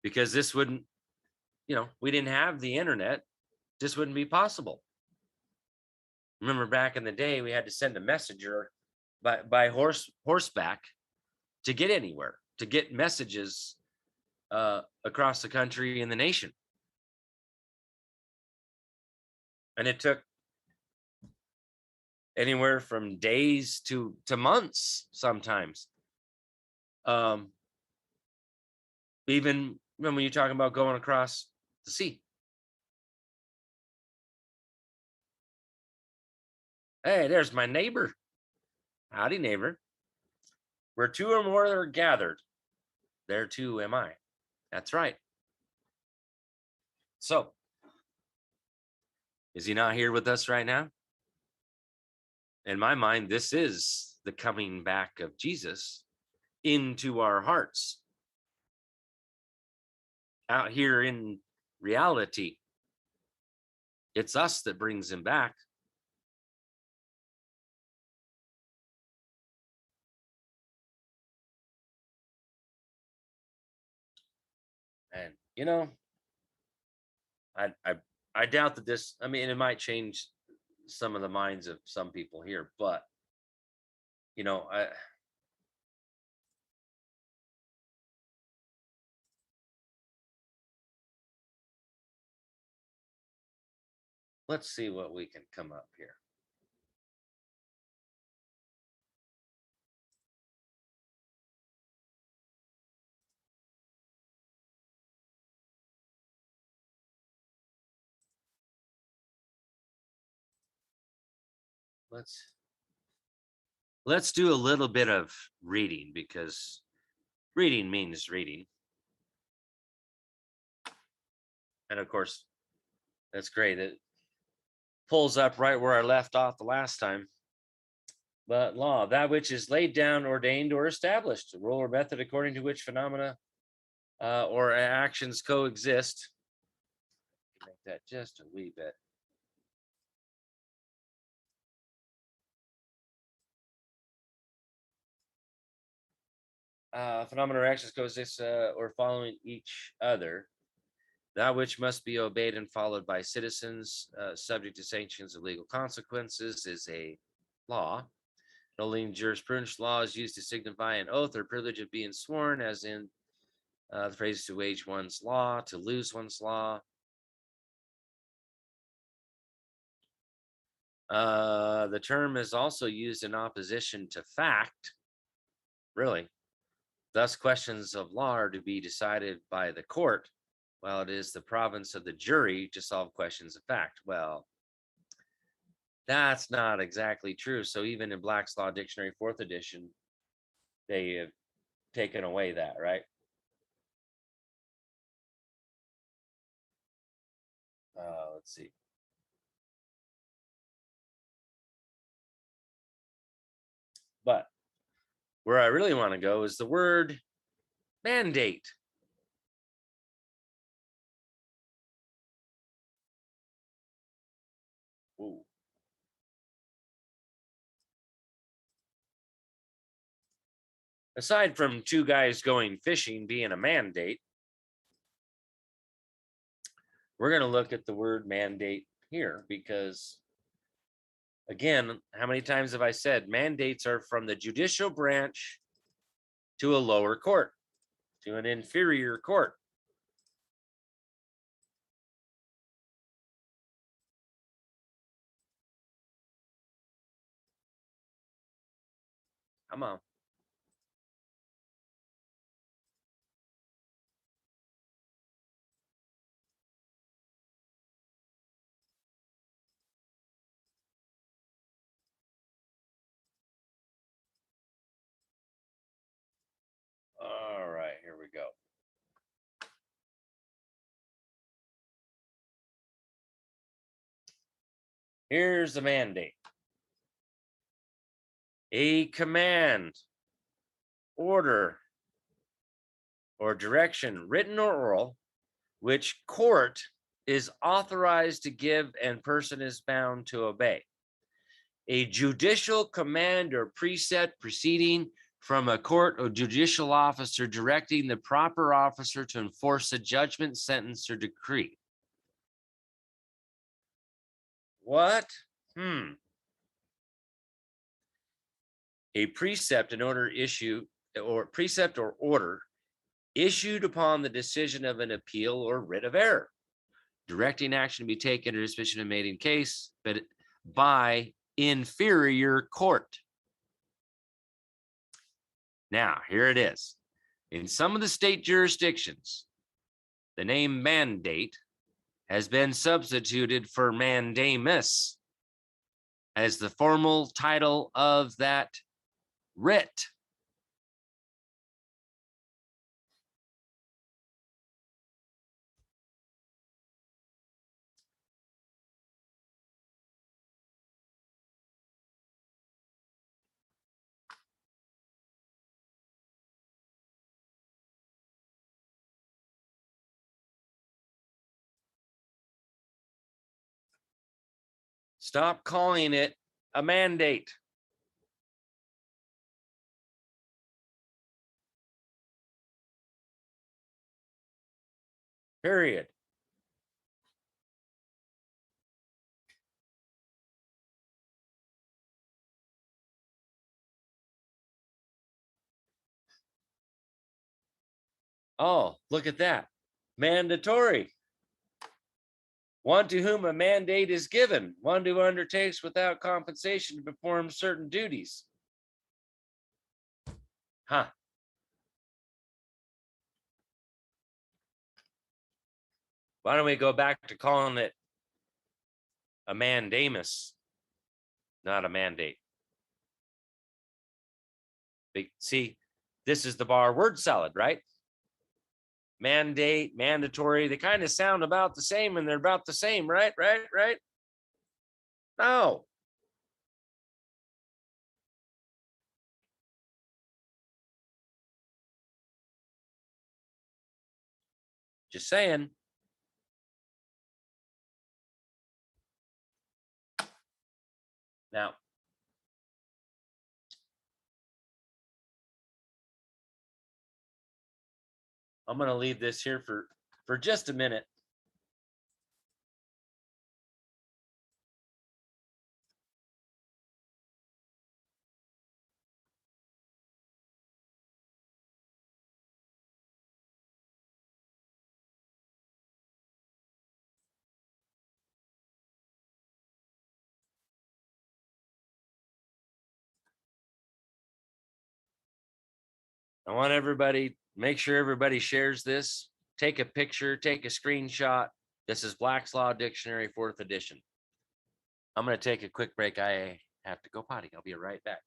Because this wouldn't, we didn't have the internet, this wouldn't be possible. Remember back in the day, we had to send a messenger by horseback to get anywhere, to get messages across the country and the nation. And it took anywhere from days to months sometimes. Even when you're talking about going across the sea. Hey, there's my neighbor. Howdy, neighbor. Where two or more are gathered, there too am I. That's right. So, is he not here with us right now? In my mind, this is the coming back of Jesus into our hearts. Out here in reality, it's us that brings him back. And I I I doubt that this. I mean, it might change some of the minds of some people here, but I let's see what we can come up here. Let's let's do a little bit of reading because reading means reading. And of course, that's great. It pulls up right where I left off the last time. But law, that which is laid down, ordained, or established, a rule or method according to which phenomena or actions coexist. Make that just a wee bit. Phenomena or actions coexist or following each other. That which must be obeyed and followed by citizens, subject to sanctions of legal consequences, is a law. Only in jurisprudence, law is used to signify an oath or privilege of being sworn, as in the phrase to wage one's law, to lose one's law. The term is also used in opposition to fact. Really. Thus, questions of law are to be decided by the court, while it is the province of the jury to solve questions of fact. Well, that's not exactly true. So even in Black's Law Dictionary, 4th edition, they have taken away that, right? Let's see. But where I really want to go is the word mandate. Ooh. Aside from two guys going fishing being a mandate, we're going to look at the word mandate here because, again, how many times have I said mandates are from the judicial branch to a lower court, to an inferior court? Come on. All right, here we go. Here's the mandate. A command, order, or direction, written or oral, which court is authorized to give and person is bound to obey. A judicial command or precept proceeding from a court or judicial officer directing the proper officer to enforce a judgment, sentence, or decree. What? A precept, an order issue, or precept or order issued upon the decision of an appeal or writ of error, directing action to be taken or disposition made in case, but by inferior court. Now, here it is. In some of the state jurisdictions, the name mandate has been substituted for mandamus as the formal title of that writ. Stop calling it a mandate. Period. Oh, look at that. Mandatory. One to whom a mandate is given, one who undertakes without compensation to perform certain duties. Huh. Why don't we go back to calling it a mandamus, not a mandate? See, this is the bar word salad, right? Mandate, mandatory, they kind of sound about the same and they're about the same, right? Right? No. Just saying. Now, I'm going to leave this here for just a minute. I want everybody, make sure everybody shares this. Take a picture, take a screenshot. This is Black's Law Dictionary, 4th edition. I'm going to take a quick break. I have to go potty. I'll be right back.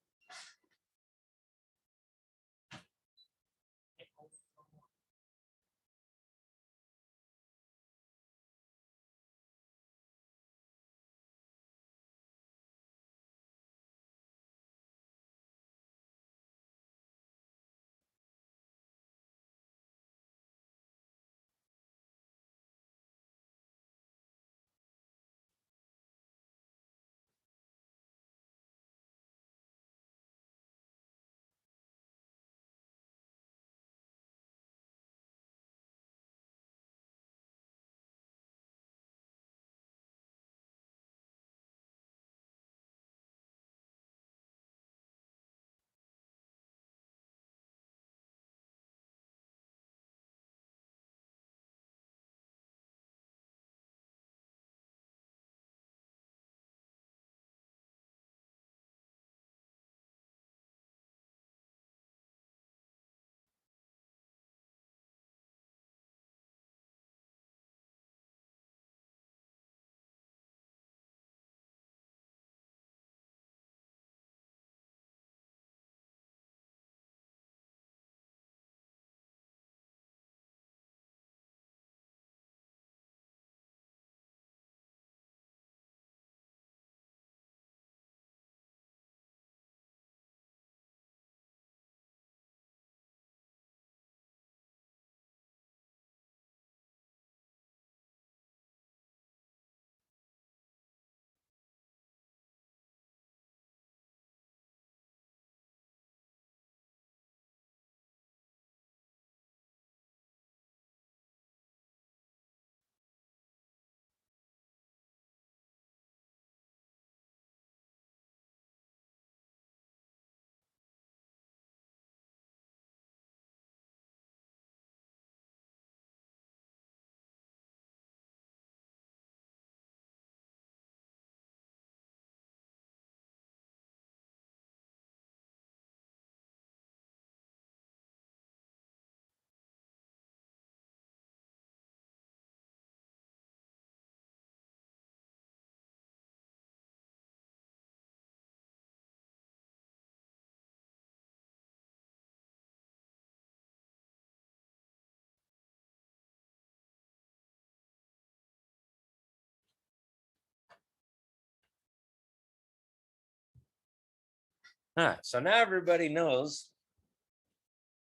So now everybody knows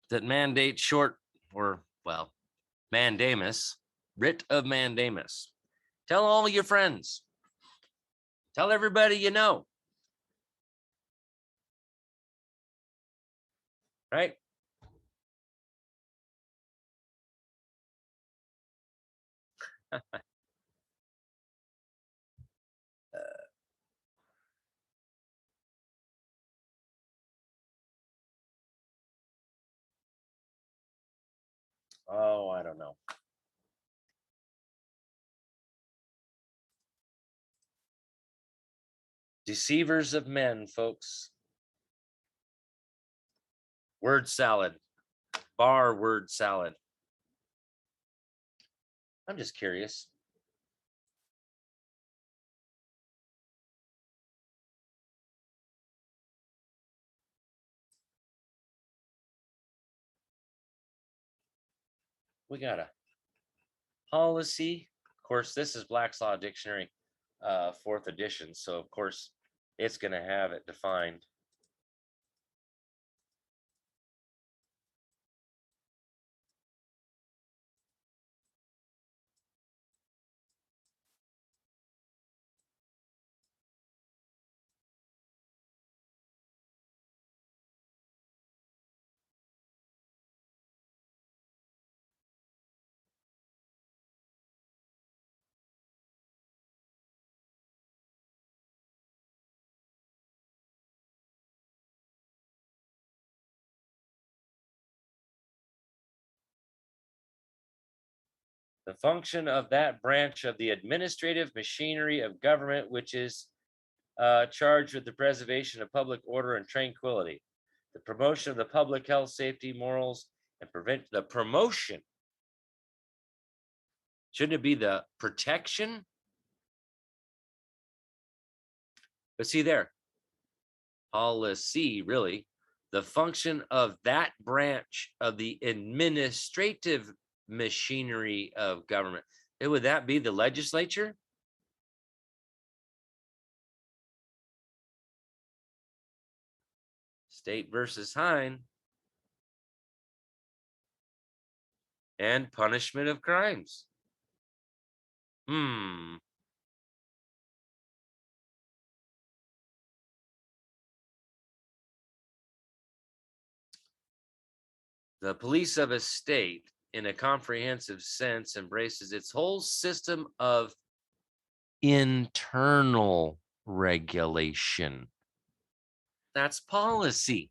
that mandate short, or well, mandamus, writ of mandamus. Tell all your friends. Tell everybody you know. Right? Oh, I don't know. Deceivers of men, folks. Word salad. Bar word salad. I'm just curious. We got a policy. Of course, this is Black's Law Dictionary, fourth edition. So, of course, it's going to have it defined. The function of that branch of the administrative machinery of government which is charged with the preservation of public order and tranquility, the promotion of the public health, safety, morals, and prevent the promotion. Shouldn't it be the protection? But see there, policy, really, the function of that branch of the administrative machinery of government. Would that be the legislature? State versus Hine. And punishment of crimes. The police of a state, in a comprehensive sense, embraces its whole system of internal regulation. That's policy,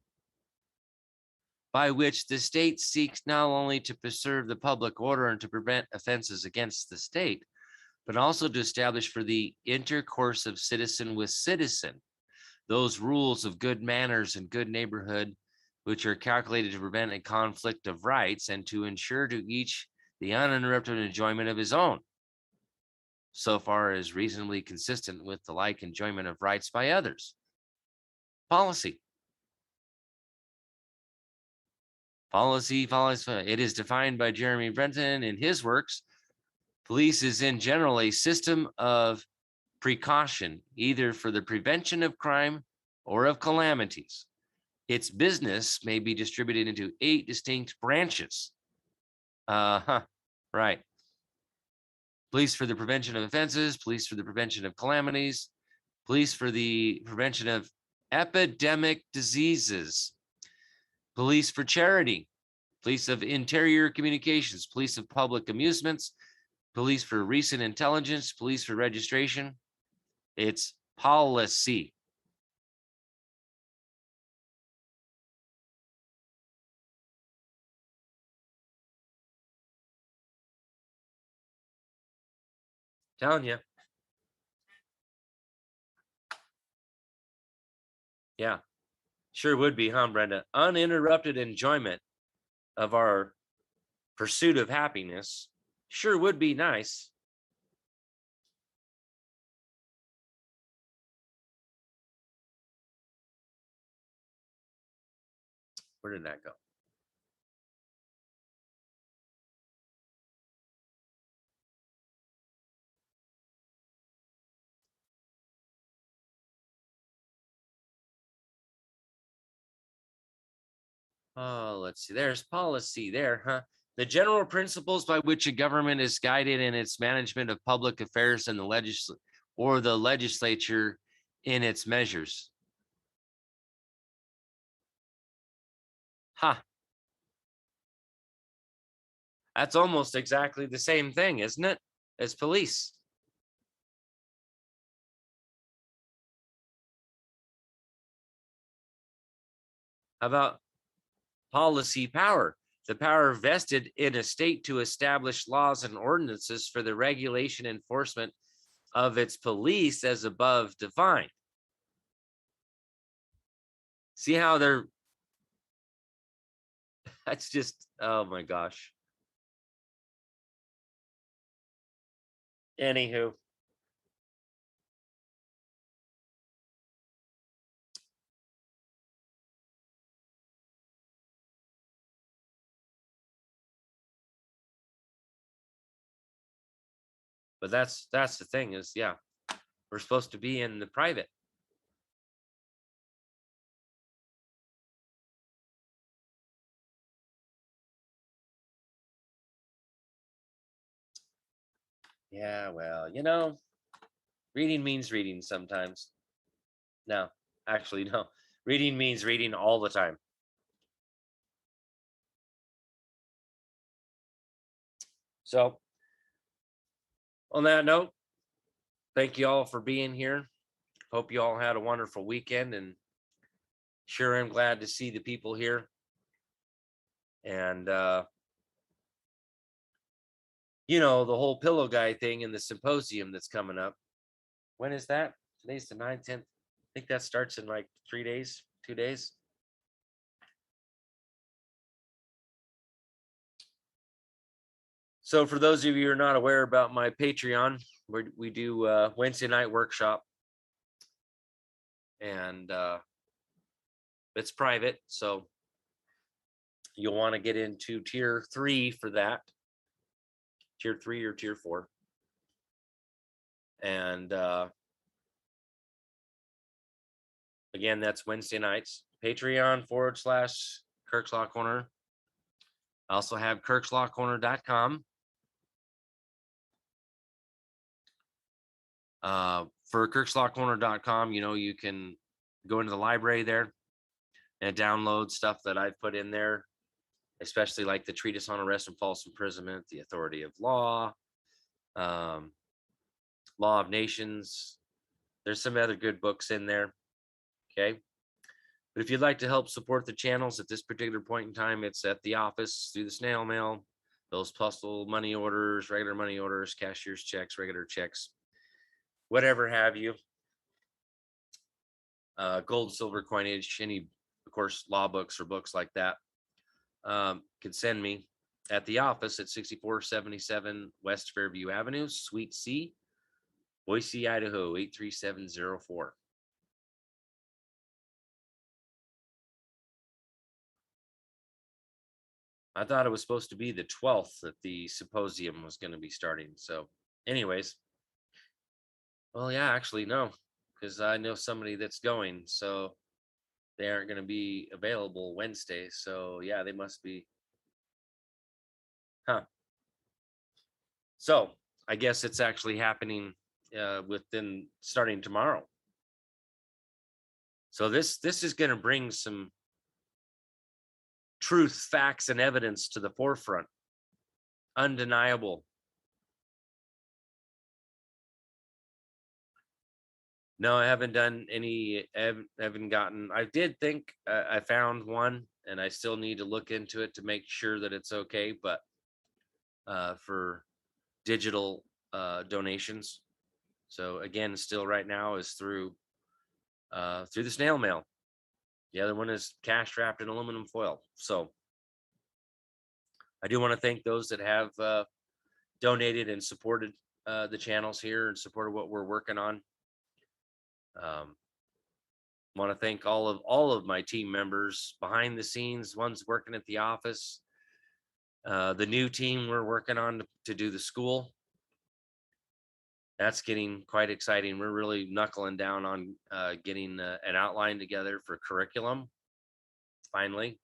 by which the state seeks not only to preserve the public order and to prevent offenses against the state, but also to establish for the intercourse of citizen with citizen those rules of good manners and good neighborhood which are calculated to prevent a conflict of rights and to ensure to each the uninterrupted enjoyment of his own, so far as reasonably consistent with the like enjoyment of rights by others. Policy. Policy. It is defined by Jeremy Bentham in his works. Police is in general a system of precaution, either for the prevention of crime or of calamities. Its business may be distributed into 8 distinct branches. Right. Police for the prevention of offenses, police for the prevention of calamities, police for the prevention of epidemic diseases, police for charity, police of interior communications, police of public amusements, police for recent intelligence, police for registration. It's policy. Telling you. Yeah, sure would be, huh, Brenda? Uninterrupted enjoyment of our pursuit of happiness sure would be nice. Where did that go? Oh, let's see. There's policy there, huh? The general principles by which a government is guided in its management of public affairs and the legislature in its measures. Ha. That's almost exactly the same thing, isn't it? as police. How about policy power? The power vested in a state to establish laws and ordinances for the regulation and enforcement of its police as above defined. See how they're, that's just, oh my gosh. Anywho. But that's the thing is, yeah, we're supposed to be in the private. Yeah, well, reading means reading sometimes. No, actually, no. Reading means reading all the time. So, on that note, thank you all for being here. Hope you all had a wonderful weekend, and sure am glad to see the people here. And the whole pillow guy thing and the symposium that's coming up. When is that? Today's the 9th, 10th. I think that starts in like 3 days, 2 days. So for those of you who are not aware about my Patreon, we do Wednesday night workshop, and it's private, so you'll want to get into tier 3 for that, tier 3 or tier 4. And again, that's Wednesday nights. Patreon/Kirk's Law Corner. I also have kirkslawcorner.com. For kirkslawcorner.com, you can go into the library there and download stuff that I've put in there, especially like the treatise on arrest and false imprisonment, the authority of law, law of nations. There's some other good books in there. Okay. But if you'd like to help support the channels at this particular point in time, it's at the office through the snail mail, those postal money orders, regular money orders, cashier's checks, regular checks, whatever have you. Gold, silver coinage, any, of course, law books or books like that, can send me at the office at 6477 West Fairview Avenue, Suite C, Boise, Idaho, 83704. I thought it was supposed to be the 12th that the symposium was going to be starting. So anyways, well, yeah, actually, no, because I know somebody that's going. So they aren't going to be available Wednesday. So yeah, they must be. Huh. So I guess it's actually happening within starting tomorrow. So this is going to bring some truth, facts, and evidence to the forefront. Undeniable. No, I haven't done any. I haven't gotten. I did think I found one, and I still need to look into it to make sure that it's okay. But for digital donations, so again, still right now is through the snail mail. The other one is cash wrapped in aluminum foil. So I do want to thank those that have donated and supported the channels here and supported what we're working on. Want to thank all of my team members behind the scenes, ones working at the office, the new team we're working on to do the school. That's getting quite exciting. We're really knuckling down on getting an outline together for curriculum. Finally,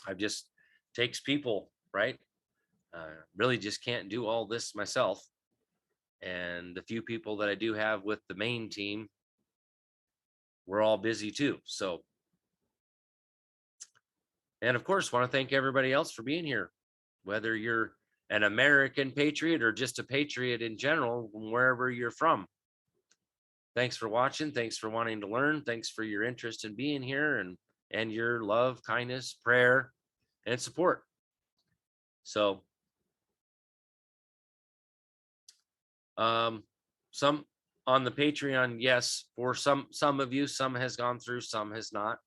I've just takes people, right? Really just can't do all this myself. And the few people that I do have with the main team, we're all busy too. So, and of course, want to thank everybody else for being here, whether you're an American patriot or just a patriot in general, wherever you're from. Thanks for watching. Thanks for wanting to learn. Thanks for your interest in being here and your love, kindness, prayer, and support. So, some on the Patreon, yes, for some of you, some has gone through, some has not.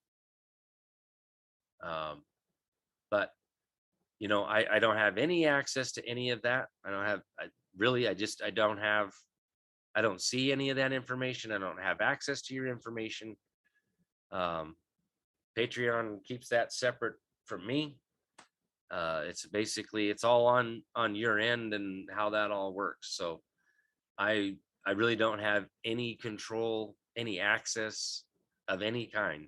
But you know, I don't have any access to any of that. I don't have, I don't see any of that information. I don't have access to your information. Um, Patreon keeps that separate from me. It's basically, it's all on your end and how that all works. So I really don't have any control, any access of any kind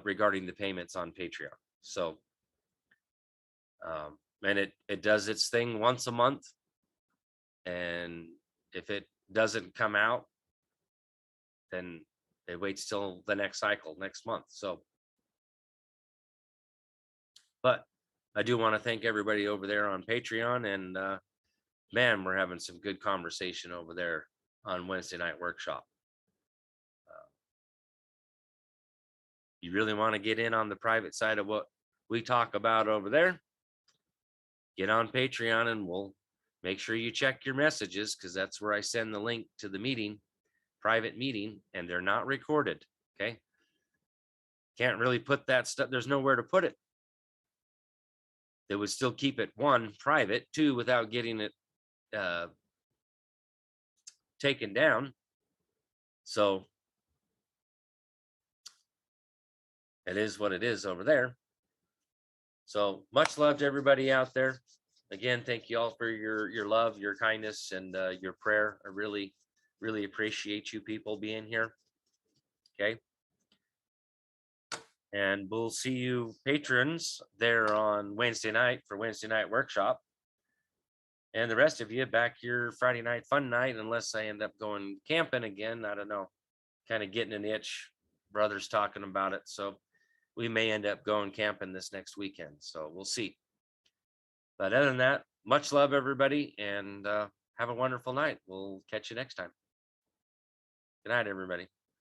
regarding the payments on Patreon. So and it does its thing once a month, and if it doesn't come out, then it waits till the next cycle next month. So, but I do want to thank everybody over there on Patreon, and man, we're having some good conversation over there on Wednesday night workshop. You really want to get in on the private side of what we talk about over there, get on Patreon, and we'll make sure you check your messages, because that's where I send the link to the meeting, private meeting, and they're not recorded. Okay. Can't really put that stuff, there's nowhere to put it. They would still keep it, one, private, two, without getting it taken down. So it is what it is over there. So much love to everybody out there. Again, thank you all for your love, your kindness, and your prayer. I really, really appreciate you people being here. Okay. And we'll see you patrons there on Wednesday night for Wednesday night workshop. And the rest of you back your Friday night fun night, unless I end up going camping again. I don't know, kind of getting an itch. Brother's talking about it. So we may end up going camping this next weekend. So we'll see. But other than that, much love, everybody, and have a wonderful night. We'll catch you next time. Good night, everybody.